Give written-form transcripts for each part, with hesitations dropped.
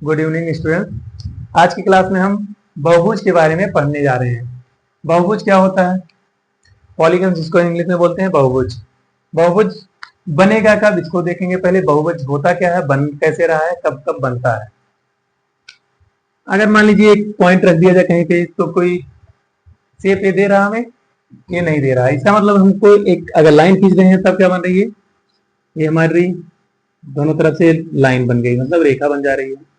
Good evening student. आज की class में हम बहुभुज के बारे में पढ़ने जा रहे हैं। बहुभुज क्या होता है? पॉलीगन्स, जिसको इंग्लिश में बोलते हैं बहुभुज। बहुभुज बनेगा कब, इसको देखेंगे। पहले बहुभुज होता क्या है, बन कैसे रहा है, कब कब बनता है। अगर मान लीजिए एक पॉइंट रख दिया जाए कहीं पे, तो कोई शेप ये दे रहा हमें, ये नहीं दे रहा है। इसका मतलब हमको एक अगर लाइन खींच रहे हैं तब क्या बन रही है, ये हमारी दोनों तरफ से लाइन बन गई, मतलब रेखा बन जा रही है।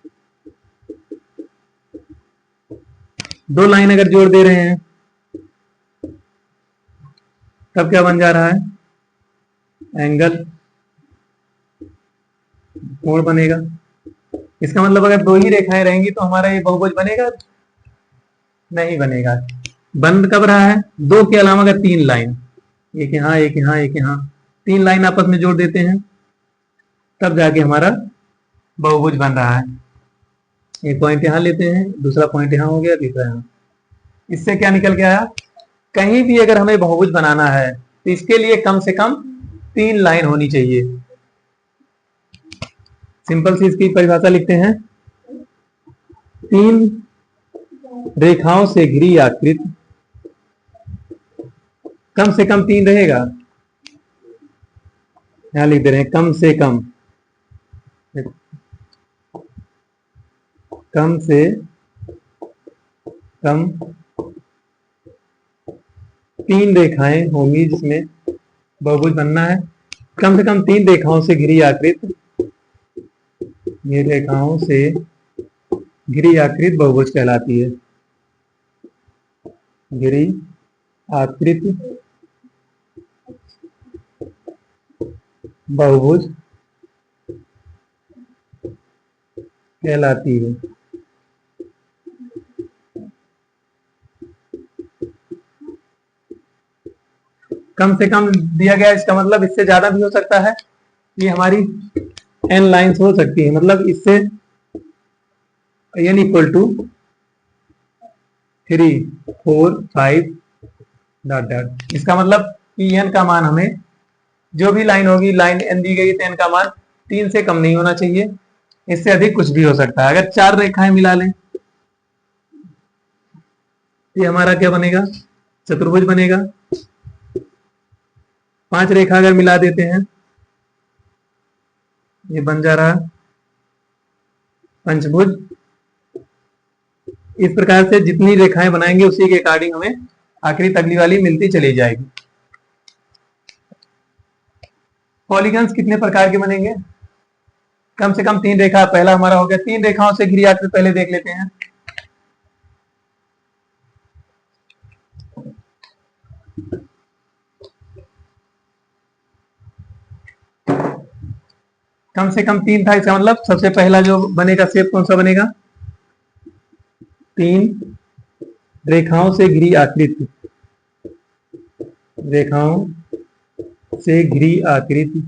दो लाइन अगर जोड़ दे रहे हैं तब क्या बन जा रहा है, एंगल, कोण बनेगा। इसका मतलब अगर दो ही रेखाएं रहेंगी तो हमारा ये बहुभुज बनेगा? नहीं बनेगा। बन कब रहा है, दो के अलावा अगर तीन लाइन, एक यहाँ एक यहाँ एक यहाँ, तीन लाइन आपस में जोड़ देते हैं तब जाके हमारा बहुभुज बन रहा है। एक पॉइंट यहाँ लेते हैं, दूसरा पॉइंट यहाँ हो गया, तीसरा यहाँ। इससे क्या निकल के आया, कहीं भी अगर हमें बहुभुज बनाना है तो इसके लिए कम से कम तीन लाइन होनी चाहिए। सिंपल सी इसकी परिभाषा लिखते हैं, तीन रेखाओं से घिरी आकृति, कम से कम तीन रहेगा। यहां लिख दे रहे हैं कम से कम, कम से कम तीन रेखाएं होंगी जिसमें बहुभुज बनना है। कम से कम तीन रेखाओं से घिरी आकृति, ये रेखाओं से घिरी आकृति बहुभुज कहलाती है। घिरी आकृति बहुभुज कहलाती है। कम से कम दिया गया, इसका मतलब इससे ज्यादा भी हो सकता है। ये हमारी n लाइन्स हो सकती है, मतलब इससे n equal to 3, 4, 5 dot dot. इसका मतलब कि n का मान हमें, जो भी लाइन होगी, लाइन n दी गई तो n का मान 3 से कम नहीं होना चाहिए। इससे अधिक कुछ भी हो सकता है। अगर चार रेखाएं मिला लें ये हमारा क्या बनेगा, चतुर्भुज बनेगा। पांच रेखा अगर मिला देते हैं ये बन जा रहा पंचभुज। इस प्रकार से जितनी रेखाएं बनाएंगे उसी के अकॉर्डिंग हमें आकृति अगली वाली मिलती चली जाएगी। पॉलीगन्स कितने प्रकार के बनेंगे, कम से कम तीन रेखा। पहला हमारा हो गया, तीन रेखाओं से घिरी आकृति पहले देख लेते हैं। कम से कम तीन था, इसका मतलब सबसे पहला जो बनेगा शेप कौन सा बनेगा, तीन रेखाओं से घिरी आकृति, रेखाओं से घिरी आकृति।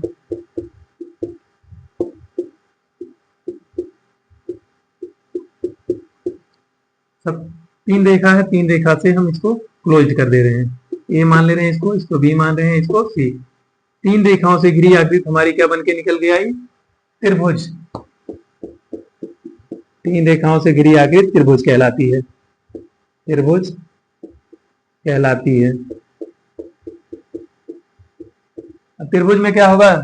सब तीन रेखा है, तीन रेखा से हम इसको क्लोज कर दे रहे हैं। ए मान ले रहे हैं इसको बी मान रहे हैं, इसको सी। तीन रेखाओं से घिरी आकृति हमारी क्या बन के निकल के आई, त्रिभुज। तीन रेखाओं से घिरी आकृति त्रिभुज कहलाती है, त्रिभुज कहलाती है। त्रिभुज में क्या होगा,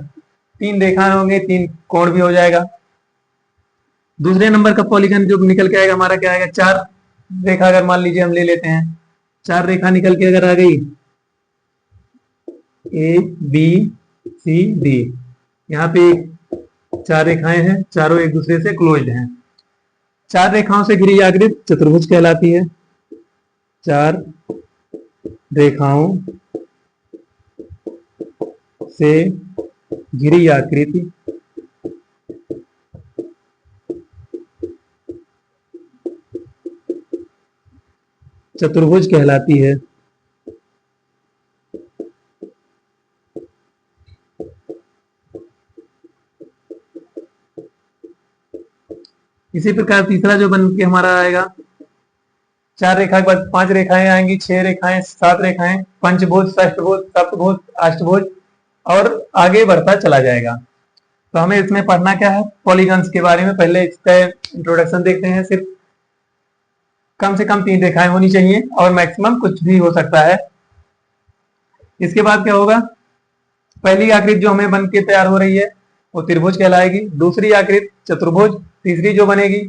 तीन रेखाएं होंगे, तीन कोण भी हो जाएगा। दूसरे नंबर का पॉलीगन जो निकल के आएगा हमारा क्या आएगा, चार रेखा अगर मान लीजिए हम ले लेते हैं, चार रेखा निकल के अगर आ गई, ए बी सी डी, यहाँ पे चार रेखाएं हैं, चारों एक दूसरे से क्लोज्ड हैं। चार रेखाओं से घिरी आकृति चतुर्भुज कहलाती है। चार रेखाओं से घिरी आकृति चतुर्भुज कहलाती है। इसी प्रकार तीसरा जो बन के हमारा आएगा, चार रेखा के बाद पांच रेखाएं आएंगी, छह रेखाएं, सात रेखाएं, पंचभुज, षष्ठभुज, सप्तभुज, अष्टभुज, और आगे बढ़ता चला जाएगा। तो हमें इसमें पढ़ना क्या है, पॉलीगन्स के बारे में। पहले इसका इंट्रोडक्शन देखते हैं। सिर्फ कम से कम 3 रेखाएं होनी चाहिए और मैक्सिमम कुछ भी हो सकता है। इसके बाद क्या होगा, पहली आकृति जो हमें बन के तैयार हो रही है वो त्रिभुज कहलाएगी, दूसरी आकृति चतुर्भुज, तीसरी जो बनेगी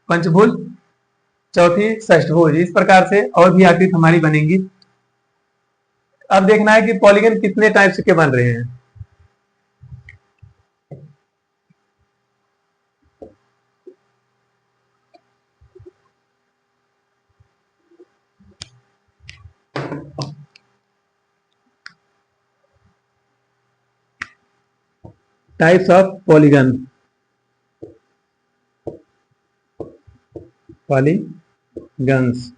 पंचभुज, चौथी षष्ठभुज। इस प्रकार से और भी आकृति हमारी बनेंगी। अब देखना है कि पॉलीगन कितने टाइप्स के बन रहे हैं। टाइप्स ऑफ पॉलीगन, पॉलीगन्स,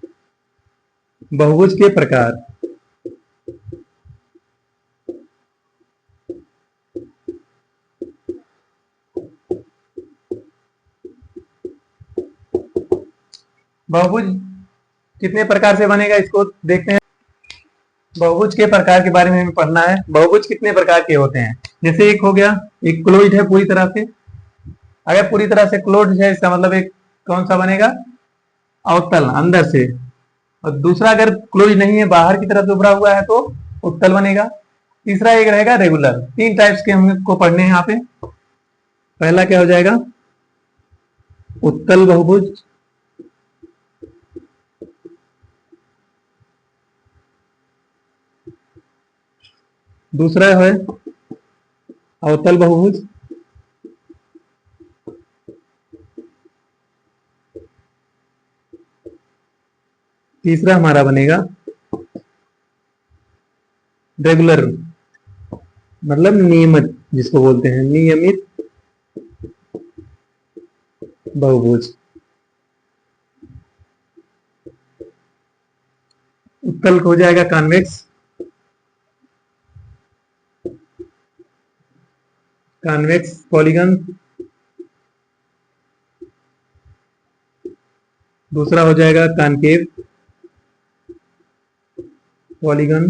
बहुभुज के प्रकार। बहुभुज कितने प्रकार से बनेगा इसको देखते हैं। बहुभुज के प्रकार के बारे में हमें पढ़ना है। बहुभुज कितने प्रकार के होते हैं, जैसे एक हो गया, एक क्लोज्ड है पूरी तरह से। अगर पूरी तरह से क्लोज्ड है इसका मतलब एक कौन सा बनेगा, अवतल अंदर से। और दूसरा अगर क्लोज नहीं है, बाहर की तरफ उभरा हुआ है, तो उत्तल बनेगा। तीसरा एक रहेगा रेगुलर। 3 टाइप्स के हमको पढ़ने हैं यहाँ पे। पहला क्या हो जाएगा, उत्तल बहुभुज, दूसरा है अवतल बहुभुज, तीसरा हमारा बनेगा रेगुलर, मतलब नियमित, जिसको बोलते हैं नियमित बहुभुज। उत्तल हो जाएगा कॉन्वेक्स, कॉन्वेक्स पॉलीगन। दूसरा हो जाएगा कॉनकेव पॉलीगन।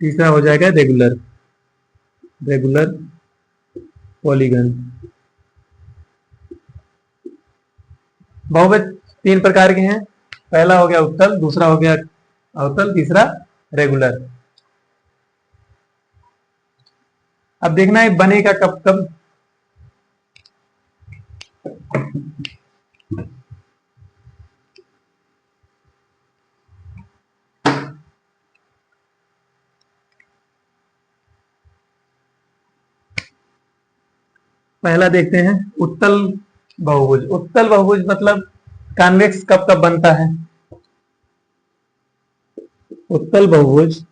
तीसरा हो जाएगा रेगुलर, रेगुलर पॉलीगन। बहुभुज 3 प्रकार के हैं। पहला हो गया उत्तल, दूसरा हो गया अवतल, तीसरा रेगुलर। अब देखना है बनेगा कब कब। पहला देखते हैं उत्तल बहुभुज। उत्तल बहुभुज मतलब कॉन्वेक्स कब कब बनता है। उत्तल बहुभुज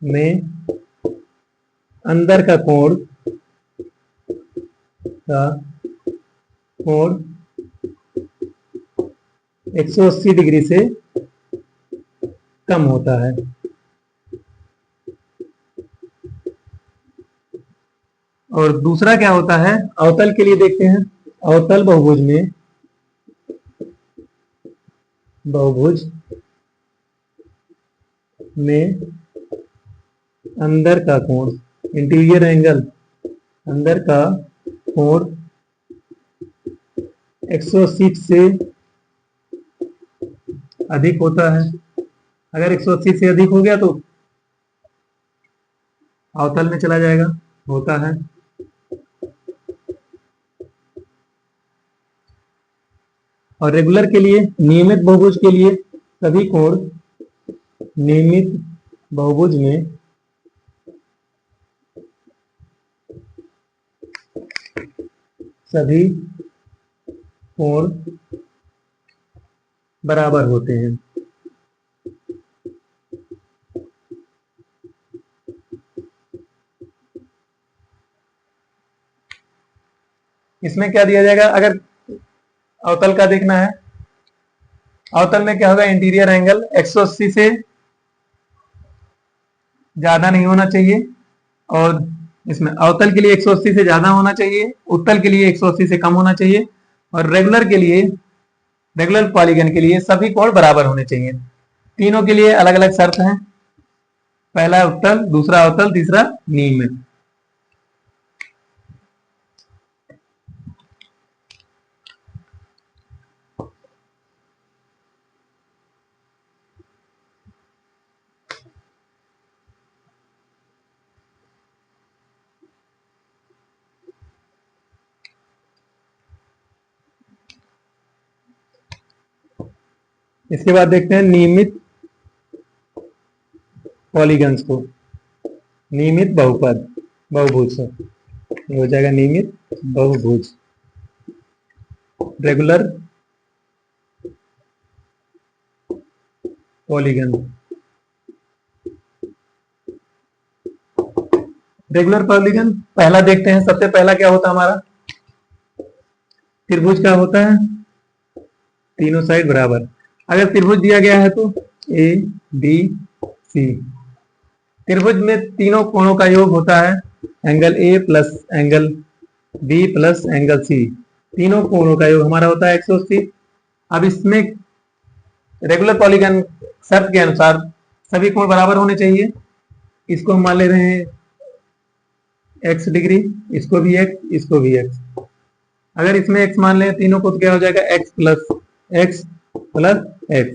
में अंदर का कोण 180 डिग्री से कम होता है। और दूसरा क्या होता है, अवतल के लिए देखते हैं। अवतल बहुभुज में, बहुभुज में अंदर का कोण, इंटीरियर एंगल, अंदर का कोण 180 से अधिक होता है। अगर 180 से अधिक हो गया तो अवतल में चला जाएगा, होता है। और रेगुलर के लिए, नियमित बहुभुज के लिए सभी कोण नियमित बहुभुज में सभी कोण बराबर होते हैं। इसमें क्या दिया जाएगा, अगर अवतल का देखना है, अवतल में क्या होगा, इंटीरियर एंगल 180 से ज्यादा नहीं होना चाहिए। और इसमें अवतल के लिए 180 से ज्यादा होना चाहिए, उत्तल के लिए 180 से कम होना चाहिए। और रेगुलर के लिए, रेगुलर पॉलीगन के लिए सभी कोण बराबर होने चाहिए। तीनों के लिए अलग अलग शर्त है। पहला उत्तल, दूसरा अवतल, तीसरा नियमित। इसके बाद देखते हैं नियमित पॉलीगन्स को। नियमित बहुपद, बहुभुज से ये हो जाएगा नियमित बहुभुज। Regular polygon. रेगुलर पॉलीगन पहला देखते हैं। सबसे पहला क्या होता है हमारा? त्रिभुज का होता है तीनों साइड बराबर। अगर त्रिभुज दिया गया है तो ए बी सी। त्रिभुज में तीनों कोणों का योग होता है angle A plus angle B plus angle C. तीनों कोणों का योग हमारा होता है 180। अब इसमें रेगुलर पॉलीगन शर्त के अनुसार सभी कोण बराबर होने चाहिए। इसको हम मान ले रहे हैं x डिग्री, इसको भी x, इसको भी x। अगर इसमें x मान लें तीनों को तो क्या हो जाएगा x plus x plus x।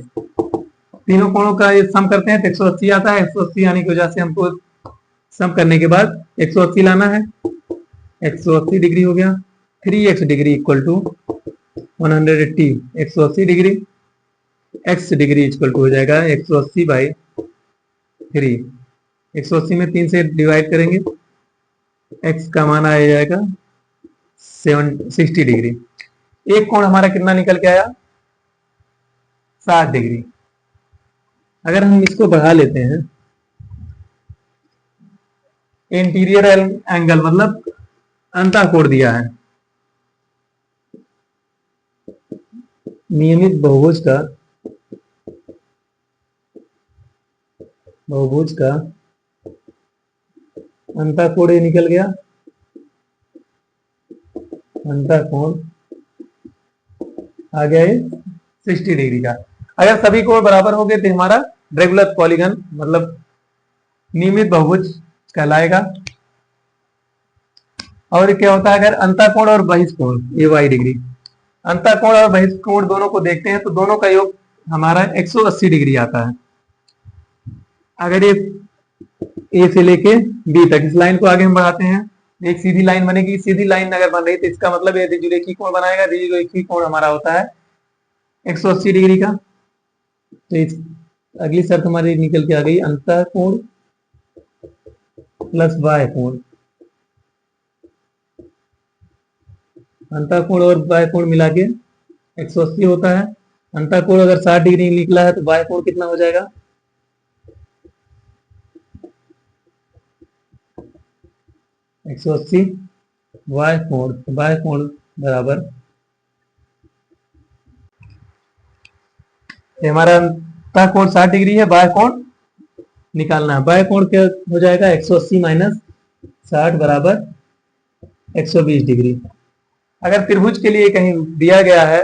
तीनों कोणों का ये सम करते हैं तो 180 आता है। 180 आने की वजह से हमको सम करने के बाद 180 लाना है। 180 डिग्री हो गया। 3x degree equal to 180। 180 degree x degree equal to हो जाएगा 180 बाई 3। 180 में 3 से डिवाइड करेंगे, x का मान आ जाएगा 60 डिग्री। एक कोण हमारा कितना निकल के आया? 60 डिग्री। अगर हम इसको बढ़ा लेते हैं, इंटीरियर एंगल मतलब अंतःकोण दिया है नियमित बहुभुज का अंतःकोण ये निकल गया। अंतःकोण आ गया ये 60 डिग्री का। अगर सभी कोण बराबर हो गए तो हमारा रेगुलर पॉलीगन मतलब नियमित बहुभुज कहलाएगा। और क्या होता है अगर अंतःकोण और बहिष्कोण ये y डिग्री, अंतःकोण और बहिष्कोण दोनों को देखते हैं तो दोनों का योग हमारा 180 डिग्री आता है। अगर ये ए से लेके बी तक, इस लाइन को आगे हम बढ़ाते हैं, एक सीधी लाइन बनेगी। सीधी लाइन अगर बन रही तो इसका मतलब ये द्विरेखीय कोण बनाएगा। द्विरेखीय कोण हमारा होता है 180 डिग्री का। तो इस अगली शर्त हमारी निकल के आ गई अंतःकोण प्लस बाह्य कोण। अंतःकोण और बाह्य कोण मिला के 180 होता है। अंतःकोण अगर 60 डिग्री निकला है तो बाह्य कोण कितना हो जाएगा? 180 बाह्य कोण। बाह्य कोण बराबर हमारा अंतःकोण 60 डिग्री है, बाह्य कोण निकालना है। बाह्य कोण क्या हो जाएगा? 180 माइनस 60 बराबर 120 डिग्री। अगर त्रिभुज के लिए कहीं दिया गया है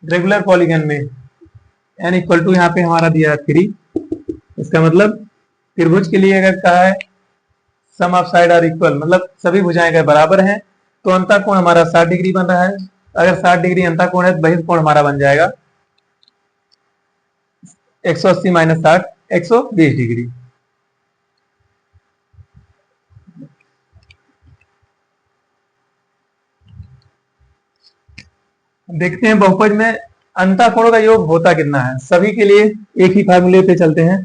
रेगुलर पॉलीगन में n इक्वल टू यहाँ पे हमारा दिया है 3, इसका मतलब त्रिभुज के लिए अगर कहा है सम ऑफ साइड आर इक्वल मतलब सभी भुजाएं अगर बराबर हैं तो अंतःकोण हमारा 60 डिग्री बन रहा है। अगर 60 डिग्री अंतःकोण है तो बहिष्कोण हमारा बन जाएगा 180 माइनस 60 120 डिग्री। देखते हैं बहुपद में अंतःकोणों का योग होता कितना है। सभी के लिए एक ही फार्मूले पे चलते हैं।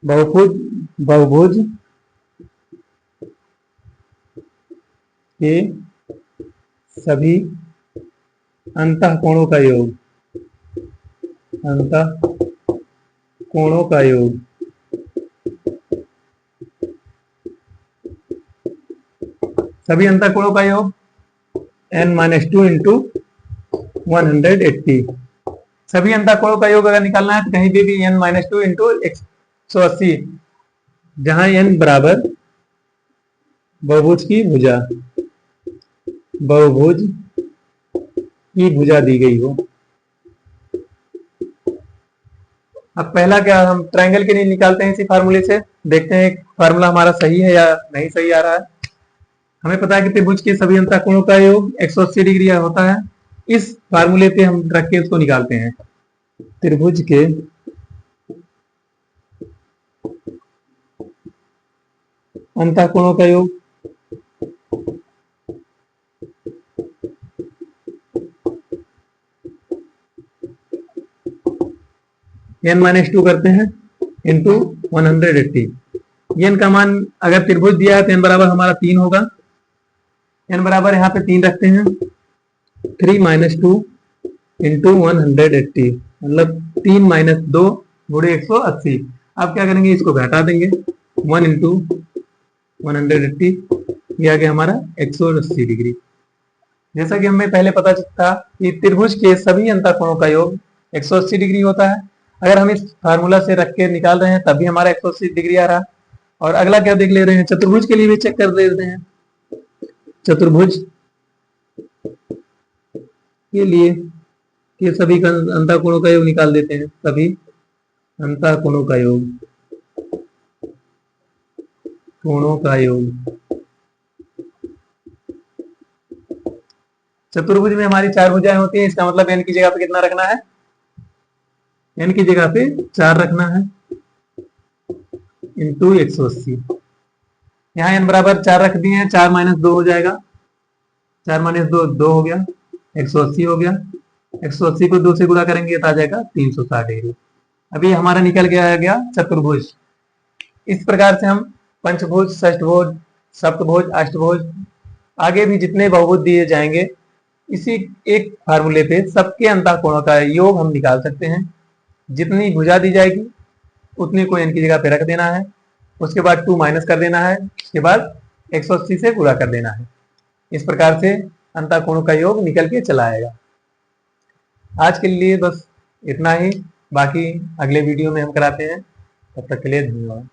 बहुभुज के सभी अंतःकोणों का योग, अंतःकोणों का योग सभी अंतःकोणों का योग n-2 इंटू 180। सभी अंतःकोणों का योग अगर निकालना है तो कहीं भी n-2 इंटू 180, जहां n बराबर बहुभुज की भुजा, बहुभुज की भुजा दी गई हो। अब पहला क्या हम ट्रायंगल के लिए निकालते हैं इसी फार्मूले से, देखते हैं फार्मूला हमारा सही है या नहीं सही आ रहा है। हमें पता है कि त्रिभुज के सभी अंतःकोणों का योग 180 डिग्री होता है। इस फार्मूले पे हम रख के उसको निकालते हैं। त्रिभुज के अंतःकोणों का योग n-2 करते हैं इंटू 180। n का मान अगर त्रिभुज दिया है तो n बराबर हमारा 3 होगा। n बराबर यहाँ पे 3 रखते हैं, 3 - 2 इंटू 180, मतलब 3 - 2 गुणे 180। अब क्या करेंगे, इसको घटा देंगे, 1 इंटू 180, ये आ गया हमारा 180 डिग्री। जैसा कि हमें पहले पता था कि त्रिभुज के सभी अंतःकोणों का योग 180 डिग्री होता है। अगर हम इस फार्मूला से रख के निकाल रहे हैं तब भी हमारा 180 डिग्री आ रहा है। और अगला क्या देख ले रहे हैं, चतुर्भुज के लिए भी चेक कर लेते हैं। चतुर्भुज के लिए के सभी अंतःकोणों का योग निकाल देते हैं, सभी अंतःकोणों का योग, कोणों का योग। चतुर्भुज में हमारी 4 भुजाएं होती हैं, इसका मतलब n की जगह पे कितना रखना है, n की जगह पे 4 रखना है इंटू 180। यहाँ n बराबर 4 रख दिए हैं, 4 - 2 हो जाएगा, 4 - 2 2 हो गया, 180 हो गया। 180 को 2 से गुणा करेंगे तो आ जाएगा 360 डिग्री। अभी हमारा निकल गया चतुर्भुज। इस प्रकार से हम पंचभुज, षष्ठभुज, सप्तभुज, अष्टभुज, आगे भी जितने बहुभुज दिए जाएंगे इसी एक फार्मूले पे सबके अंतःकोणों का योग हम निकाल सकते हैं। जितनी भुजा दी जाएगी उतनी को n की जगह पे रख देना है, उसके बाद 2 माइनस कर देना है, उसके बाद 180 से गुणा कर देना है। इस प्रकार से अंतःकोणों का योग निकल के चला आएगा। आज के लिए बस इतना ही, बाकी अगले वीडियो में हम कराते हैं। तब तक के लिए धन्यवाद।